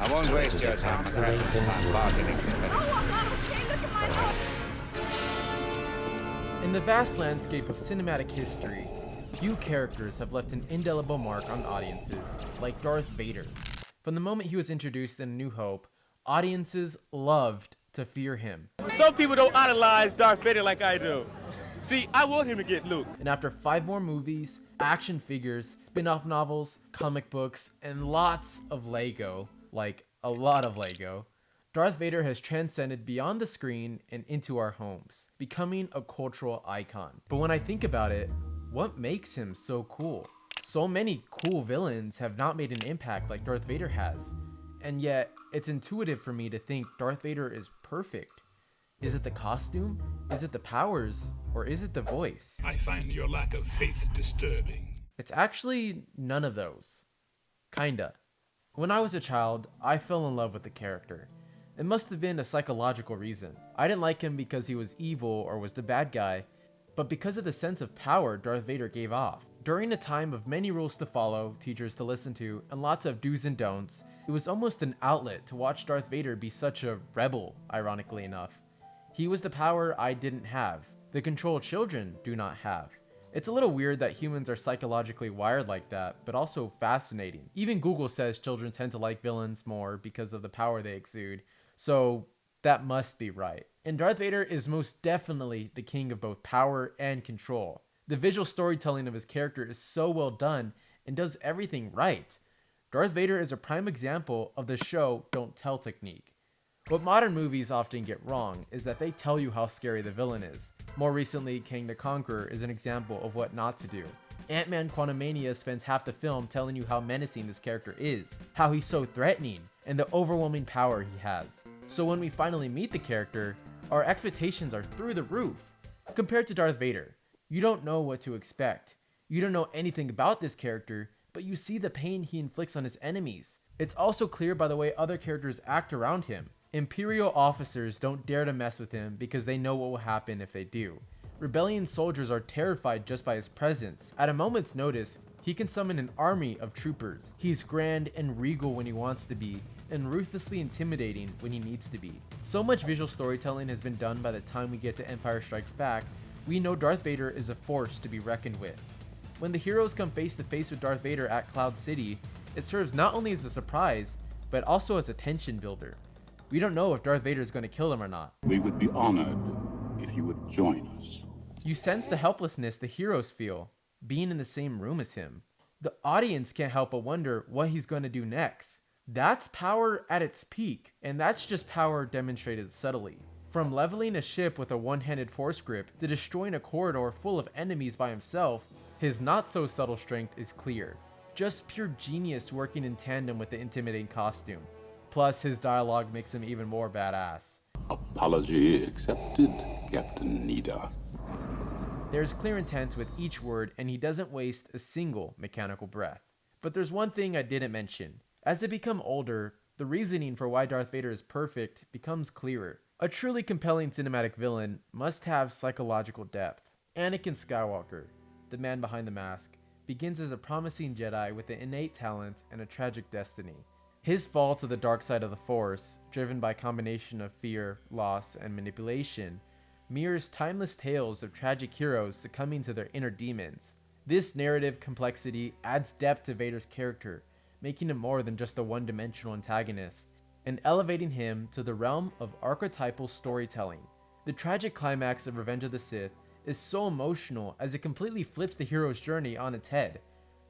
I won't waste your time with that bargaining. In the vast landscape of cinematic history, few characters have left an indelible mark on audiences like Darth Vader. From the moment he was introduced in A New Hope, audiences loved to fear him. Some people don't idolize Darth Vader like I do. See, I want him to get Luke. And after 5 more movies, action figures, spin-off novels, comic books, and lots of Lego, like a lot of Lego, Darth Vader has transcended beyond the screen and into our homes, becoming a cultural icon. But when I think about it, what makes him so cool? So many cool villains have not made an impact like Darth Vader has, and yet it's intuitive for me to think Darth Vader is perfect. Is it the costume? Is it the powers? Or is it the voice? I find your lack of faith disturbing. It's actually none of those. Kinda. When I was a child, I fell in love with the character. It must have been a psychological reason. I didn't like him because he was evil or was the bad guy, but because of the sense of power Darth Vader gave off. During a time of many rules to follow, teachers to listen to, and lots of do's and don'ts, it was almost an outlet to watch Darth Vader be such a rebel, ironically enough. He was the power I didn't have, the control children do not have. It's a little weird that humans are psychologically wired like that, but also fascinating. Even Google says children tend to like villains more because of the power they exude, so that must be right. And Darth Vader is most definitely the king of both power and control. The visual storytelling of his character is so well done and does everything right. Darth Vader is a prime example of the show don't tell technique. What modern movies often get wrong is that they tell you how scary the villain is. More recently, Kang the Conqueror is an example of what not to do. Ant-Man Quantumania spends half the film telling you how menacing this character is, how he's so threatening, and the overwhelming power he has. So when we finally meet the character, our expectations are through the roof. Compared to Darth Vader, you don't know what to expect. You don't know anything about this character, but you see the pain he inflicts on his enemies. It's also clear by the way other characters act around him. Imperial officers don't dare to mess with him because they know what will happen if they do. Rebellion soldiers are terrified just by his presence. At a moment's notice, he can summon an army of troopers. He's grand and regal when he wants to be, and ruthlessly intimidating when he needs to be. So much visual storytelling has been done by the time we get to Empire Strikes Back, we know Darth Vader is a force to be reckoned with. When the heroes come face to face with Darth Vader at Cloud City, it serves not only as a surprise, but also as a tension builder. We don't know if Darth Vader is going to kill them or not. We would be honored if you would join us. You sense the helplessness the heroes feel, being in the same room as him. The audience can't help but wonder what he's going to do next. That's power at its peak, and that's just power demonstrated subtly. From leveling a ship with a one-handed force grip to destroying a corridor full of enemies by himself, his not-so-subtle strength is clear. Just pure genius working in tandem with the intimidating costume. Plus, his dialogue makes him even more badass. Apology accepted, Captain Nida. There's clear intent with each word, and he doesn't waste a single mechanical breath. But there's one thing I didn't mention. As they become older, the reasoning for why Darth Vader is perfect becomes clearer. A truly compelling cinematic villain must have psychological depth. Anakin Skywalker, the man behind the mask, begins as a promising Jedi with an innate talent and a tragic destiny. His fall to the dark side of the Force, driven by a combination of fear, loss, and manipulation, mirrors timeless tales of tragic heroes succumbing to their inner demons. This narrative complexity adds depth to Vader's character, making him more than just a one-dimensional antagonist, and elevating him to the realm of archetypal storytelling. The tragic climax of Revenge of the Sith is so emotional as it completely flips the hero's journey on its head.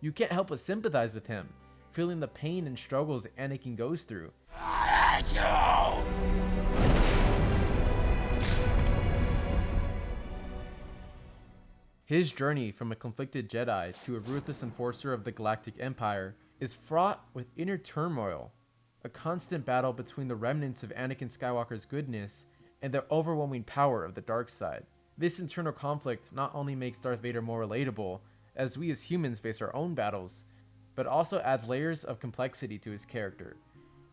You can't help but sympathize with him, feeling the pain and struggles Anakin goes through. His journey from a conflicted Jedi to a ruthless enforcer of the Galactic Empire is fraught with inner turmoil, a constant battle between the remnants of Anakin Skywalker's goodness and the overwhelming power of the dark side. This internal conflict not only makes Darth Vader more relatable, as we as humans face our own battles, but also adds layers of complexity to his character.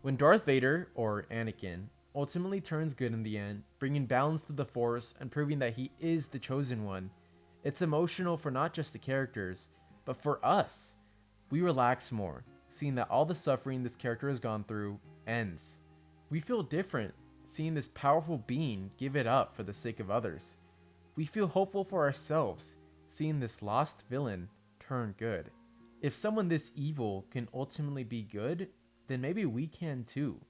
When Darth Vader, or Anakin, ultimately turns good in the end, bringing balance to the Force and proving that he is the chosen one, it's emotional for not just the characters, but for us. We relax more, seeing that all the suffering this character has gone through ends. We feel different seeing this powerful being give it up for the sake of others. We feel hopeful for ourselves seeing this lost villain turn good. If someone this evil can ultimately be good, then maybe we can too.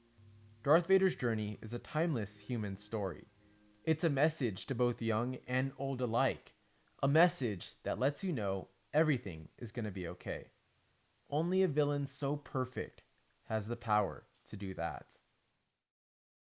Darth Vader's journey is a timeless human story. It's a message to both young and old alike. A message that lets you know everything is going to be okay. Only a villain so perfect has the power to do that.